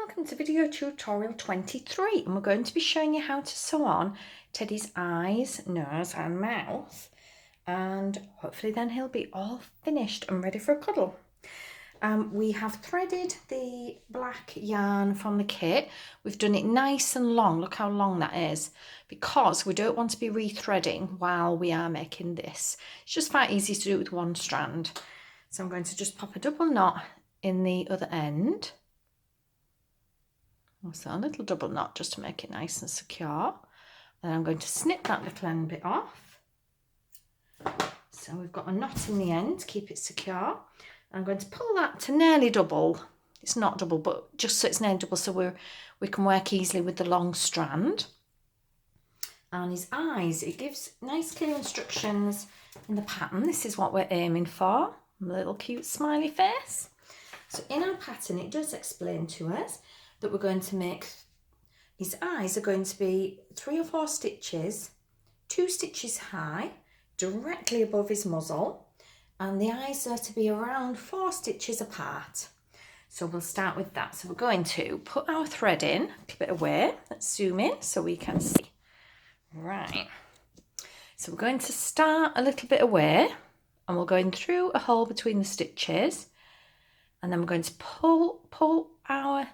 welcome to video tutorial 23, and we're going to be showing you how to sew on Teddy's eyes, nose and mouth, and hopefully then he'll be all finished and ready for a cuddle. We have threaded the black yarn from the kit. We've done it nice and long. Look how long that is, because we don't want to be rethreading while we are making this. It's just quite easy to do it with one strand. So I'm going to just pop a double knot in the other end. So a little double knot just to make it nice and secure. Then I'm going to snip that little end bit off. So we've got a knot in the end to keep it secure. I'm going to pull that to nearly double. It's not double, but just so it's nearly double, so we can work easily with the long strand. And his eyes, it gives nice clear instructions in the pattern. This is what we're aiming for, a little cute smiley face. So in our pattern, it does explain to us that we're going to make, his eyes are going to be 3 or 4 stitches, 2 stitches high, directly above his muzzle, and the eyes are to be around 4 stitches apart. So we'll start with that. So we're going to put our thread in, a little bit away. Let's zoom in so we can see. Right. So we're going to start a little bit away, and we're going through a hole between the stitches, and then we're going to pull our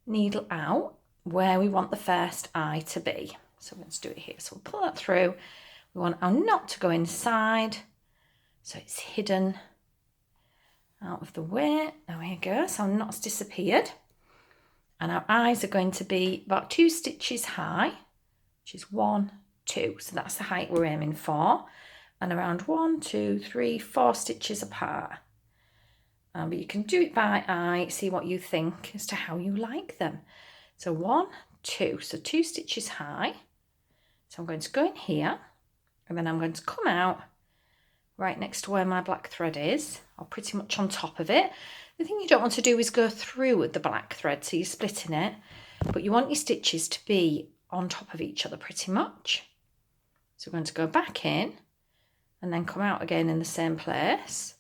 needle out where we want the first eye to be. So we're going to do it here. So we'll pull that through. We want our knot to go inside, so it's hidden out of the way. There we go. So our knot's disappeared, and our eyes are going to be about 2 stitches high, which is 1, 2. So that's the height we're aiming for, and around 1, 2, 3, 4 stitches apart. But you can do it by eye, see what you think as to how you like them. So 1, 2, so 2 stitches high. So I'm going to go in here, and then I'm going to come out right next to where my black thread is, or pretty much on top of it. The thing you don't want to do is go through with the black thread, so you're splitting it, but you want your stitches to be on top of each other pretty much. So we're going to go back in, and then come out again in the same place.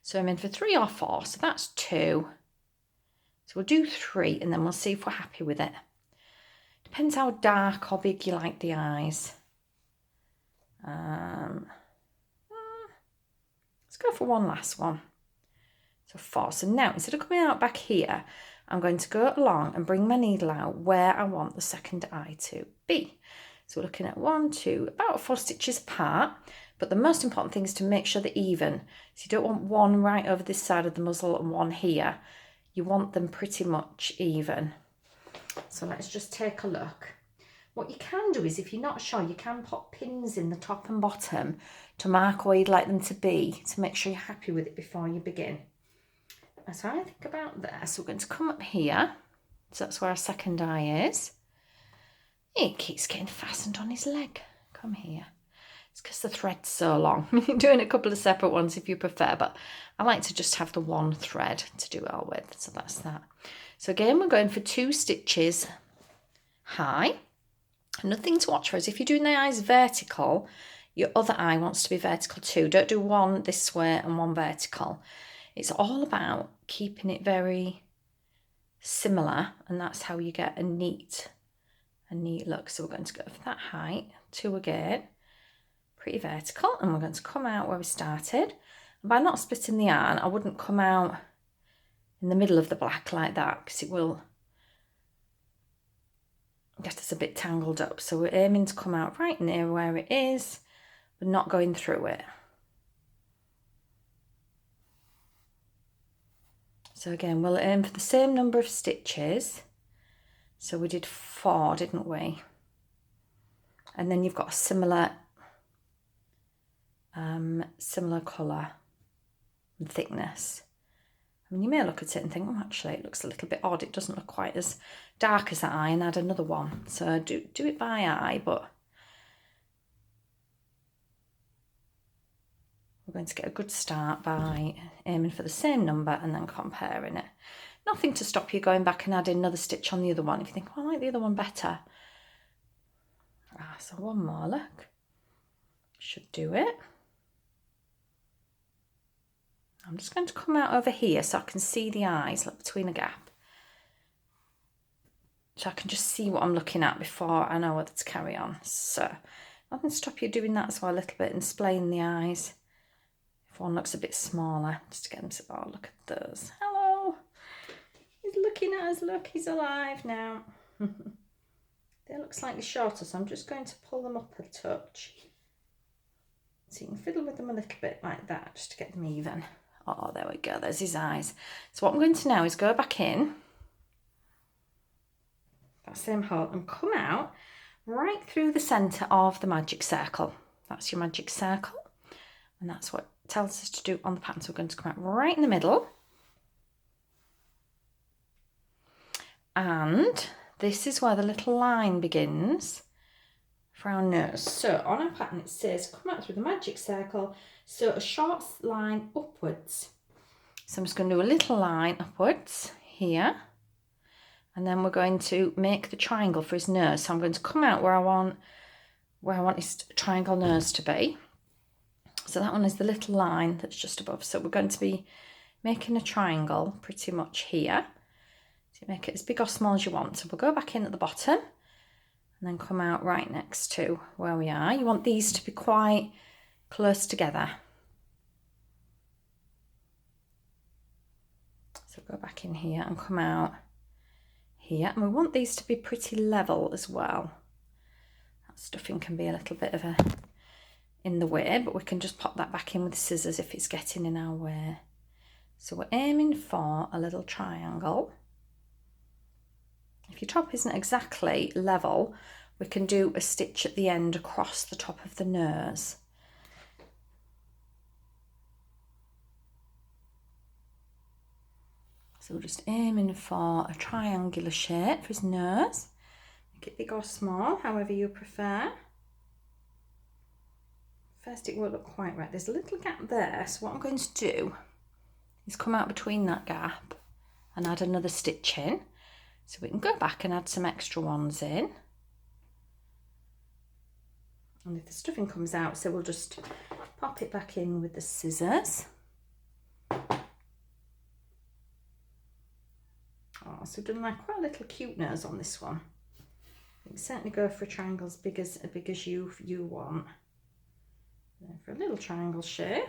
So I'm in for 3 or 4, so that's 2. So we'll do 3, and then we'll see if we're happy with it. Depends how dark or big you like the eyes. Let's go for one last one. So 4. So now, instead of coming out back here, I'm going to go along and bring my needle out where I want the second eye to be. So we're looking at 1, 2, about 4 stitches apart. But the most important thing is to make sure they're even. So you don't want one right over this side of the muzzle and one here. You want them pretty much even. So let's just take a look. What you can do is, if you're not sure, you can put pins in the top and bottom to mark where you'd like them to be, to make sure you're happy with it before you begin. So I think about there. So we're going to come up here. So that's where our second eye is. It keeps getting fastened on his leg. Come here. It's because the thread's so long. You can do a couple of separate ones if you prefer, but I like to just have the one thread to do it all with. So that's that. So again, we're going for 2 stitches high. Nothing to watch for is if you're doing the eyes vertical, your other eye wants to be vertical too. Don't do one this way and one vertical. It's all about keeping it very similar, and that's how you get a neat look. So we're going to go for that height, 2 again. Pretty vertical, and we're going to come out where we started. And by not splitting the yarn, I wouldn't come out in the middle of the black like that, because it will get us a bit tangled up. So we're aiming to come out right near where it is, but not going through it. So again, we'll aim for the same number of stitches. So we did 4, didn't we? And then you've got a similar colour and thickness. I mean, you may look at it and think, oh, actually, it looks a little bit odd. It doesn't look quite as dark as that eye, and add another one. So do it by eye, but we're going to get a good start by aiming for the same number and then comparing it. Nothing to stop you going back and adding another stitch on the other one if you think, oh, I like the other one better. So one more, look. Should do it. I'm just going to come out over here so I can see the eyes, look, between a gap. so I can just see what I'm looking at before I know whether to carry on. So I can stop you doing that as well a little bit and splaying the eyes. If one looks a bit smaller, just to get them to, oh, look at those. Hello. He's looking at us. Look, he's alive now. They look slightly shorter, so I'm just going to pull them up a touch. So you can fiddle with them a little bit like that, just to get them even. Oh, there we go. There's his eyes. So what I'm going to now is go back in that same hole and come out right through the centre of the magic circle. That's your magic circle, and that's what it tells us to do on the pattern. So we're going to come out right in the middle, and this is where the little line begins for our nose. So on our pattern it says come out through the magic circle, so a short line upwards. So I'm just going to do a little line upwards here, and then we're going to make the triangle for his nose. So I'm going to come out where I want his triangle nose to be. So that one is the little line that's just above. So we're going to be making a triangle pretty much here. So make it as big or small as you want. So we'll go back in at the bottom and then come out right next to where we are. You want these to be quite close together. So go back in here and come out here, and we want these to be pretty level as well. That stuffing can be a little bit of in the way, but we can just pop that back in with the scissors if it's getting in our way. So we're aiming for a little triangle. If your top isn't exactly level, we can do a stitch at the end across the top of the nose. So we're just aiming for a triangular shape for his nose. Make it big or small, however you prefer. First it won't look quite right. There's a little gap there, so what I'm going to do is come out between that gap and add another stitch in. So we can go back and add some extra ones in. And if the stuffing comes out, so we'll just pop it back in with the scissors. Oh, so we've done like quite a little cute nose on this one. You can certainly go for a triangle as big as you want. Then for a little triangle shape,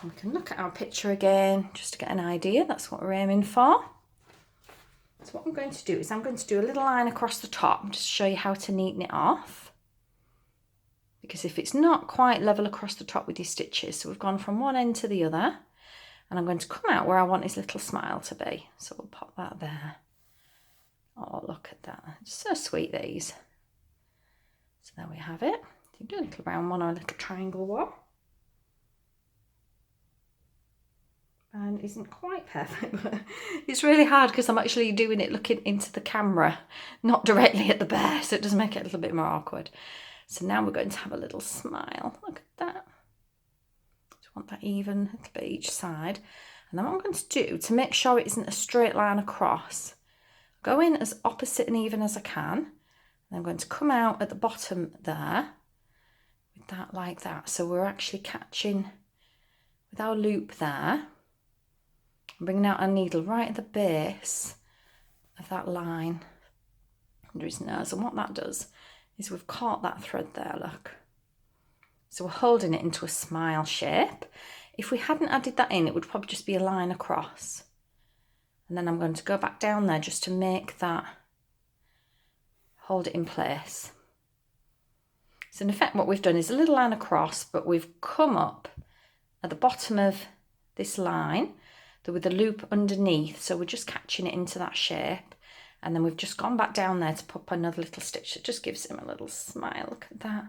we can look at our picture again just to get an idea. That's what we're aiming for. So what I'm going to do is I'm going to do a little line across the top just to show you how to neaten it off. Because if it's not quite level across the top with your stitches, so we've gone from one end to the other, and I'm going to come out where I want his little smile to be. So we'll pop that there. Oh, look at that. It's so sweet, these. So there we have it. You can do a little round one or a little triangle one. And it isn't quite perfect, but it's really hard because I'm actually doing it looking into the camera, not directly at the bear, so it does make it a little bit more awkward. So now we're going to have a little smile. Look at that. Just want that even, a little bit each side. And then what I'm going to do, to make sure it isn't a straight line across, go in as opposite and even as I can. And I'm going to come out at the bottom there with that like that. So we're actually catching with our loop there. Bringing out our needle right at the base of that line under his nose. And what that does is we've caught that thread there, look. So we're holding it into a smile shape. If we hadn't added that in, it would probably just be a line across. And then I'm going to go back down there just to make that, hold it in place. So in effect what we've done is a little line across, but we've come up at the bottom of this line with the loop underneath, so we're just catching it into that shape, and then we've just gone back down there to pop another little stitch that just gives him a little smile. Look at that.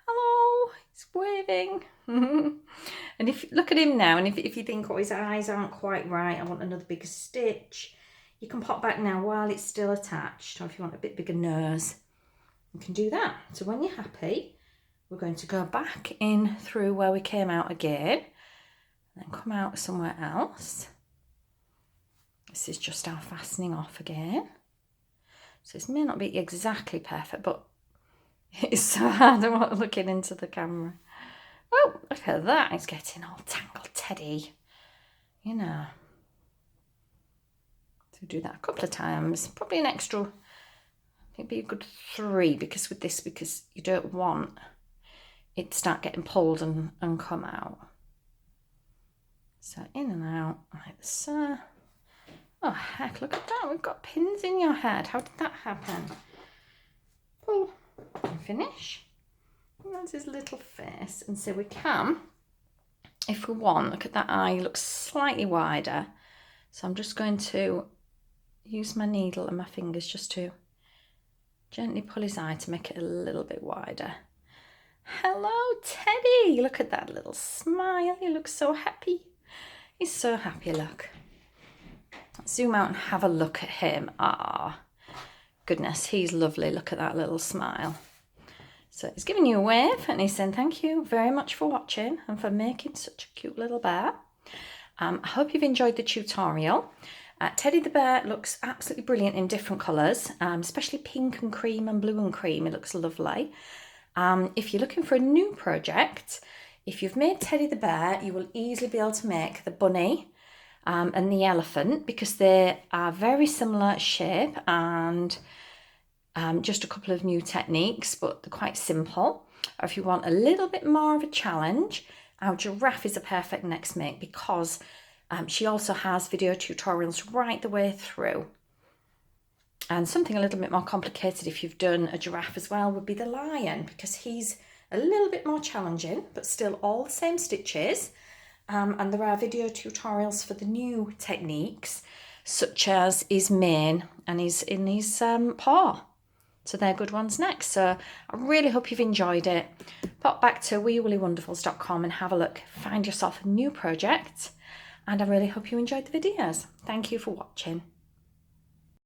Hello, he's waving. And if look at him now, and if you think, oh, his eyes aren't quite right, I want another bigger stitch, you can pop back now while it's still attached, or if you want a bit bigger nose, you can do that. So when you're happy, we're going to go back in through where we came out again, and then come out somewhere else. This is just our fastening off again. So this may not be exactly perfect, but it's so hard. I'm not looking into the camera. Oh, look at that. It's getting all tangled teddy. You know. So do that a couple of times. Probably an extra it'd be a good 3 because you don't want it to start getting pulled and come out. So in and out like so. Oh heck, look at that, we've got pins in your head. How did that happen? Pull and finish. And that's his little face. And so we can, if we want, look at that eye, looks slightly wider. So I'm just going to use my needle and my fingers just to gently pull his eye to make it a little bit wider. Hello, Teddy. Look at that little smile. He looks so happy. He's so happy, look. Let's zoom out and have a look at him. Ah, goodness, he's lovely. Look at that little smile. So he's giving you a wave and he's saying thank you very much for watching and for making such a cute little bear. I hope you've enjoyed the tutorial. Teddy the bear looks absolutely brilliant in different colours, especially pink and cream and blue and cream. It looks lovely. If you're looking for a new project, if you've made Teddy the bear, you will easily be able to make the bunny and the elephant, because they are very similar shape and just a couple of new techniques, but they're quite simple. Or if you want a little bit more of a challenge, our giraffe is a perfect next make, because she also has video tutorials right the way through. And something a little bit more complicated if you've done a giraffe as well would be the lion, because he's a little bit more challenging, but still all the same stitches. And there are video tutorials for the new techniques, such as his mane and his paw. So they're good ones next. So I really hope you've enjoyed it. Pop back to weewoolliewonderfuls.com and have a look. Find yourself a new project. And I really hope you enjoyed the videos. Thank you for watching.